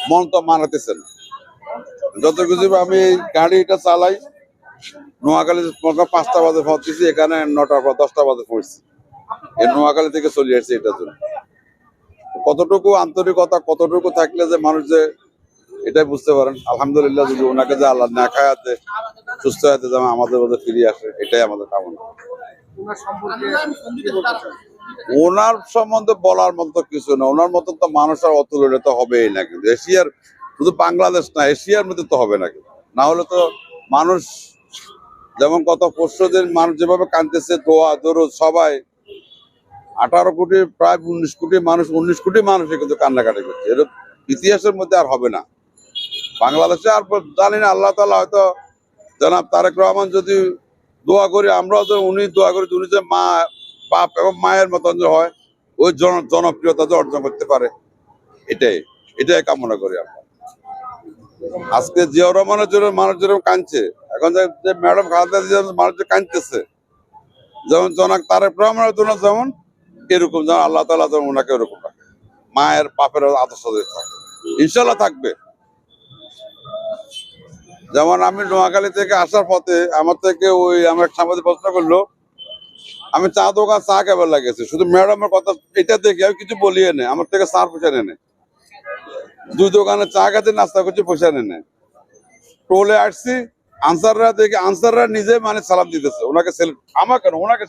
মন তো মানাতেছে না। যত কিছু আমি গাড়িটা চালাই, নোয়াখালী 5টা বাজে পৌঁছেছি, এখানে 9টার পর 10টা বাজে পৌঁছছি। এই নোয়াখালী থেকে চলে আসছে এটার জন্য। কতটুকু আন্তরিকতা, কতটুকু থাকলে যে মানুষ যে এটাই বুঝতে পারেন। আলহামদুলিল্লাহ, যদি ওনাকে যে আল্লাহ না খায়াতে সুস্থ হাতে যেমন আমাদের মধ্যে ফিরিয়ে আসে, এটাই আমাদের কামনা। ওনার সম্বন্ধে বলার মতো কিছু না, ওনার মতো তো মানুষ আর অতুলনীয় তো হবেই না। কিন্তু এশিয়ার, শুধু বাংলাদেশ না, এশিয়ার মধ্যে তো হবে না। কিন্তু না হলে তো মানুষ যেমন কত পরশুদিন মানুষ যেভাবে কাঁদতেছে, দোয়া দরুদ সবাই 18 কোটি, প্রায় 19 কোটি মানুষই কিন্তু কান্নাকাটি করছে। এর ইতিহাসের মধ্যে আর হবে না বাংলাদেশে। আর জানি না, আল্লাহ তাআলা হয়তো জনাব তারেক রহমান যদি দোয়া করি, আমরাও তো উনি দোয়া করি, উনি যে মা, বাপ এবং মায়ের মতন যে হয়, ওই জনপ্রিয়তা যে অর্জন করতে পারে, এটাই কামনা করি আমরা। আজকে জিয়াউর রহমানের জন্য মানুষ যেরকম কাঁদছে, এখন যে ম্যাডাম খালেদা জিয়ার মানুষ যে কাঁদতেছে, যেমন জনাব তারেক রহমানের জন্য যেমন, এরকম যেন আল্লাহ তাআলা যেন ওনাকে এরকম রাখে, মায়ের বাপের আদর্শ থাকে, ইনশাল্লাহ থাকবে। যেমন আমি নোয়াখালী থেকে আসার পথে আমার থেকে ওই আমার সাংবাদিক প্রশ্ন করলো, আমি চা দোকান চা কেবল লাগেছে, শুধু ম্যাডামের কথা এটা দেখে আমি কিছু বলিয়ে নেই, আমার থেকে চার পয়সা নেই। 2 দোকানে চা খেতে নাস্তা করছি, পয়সা নেই। টোলে আসছি, আনসাররা দেখে আনসাররা নিজে মানে সালাম দিতেছে ওনাকে, আমার কেন ওনাকে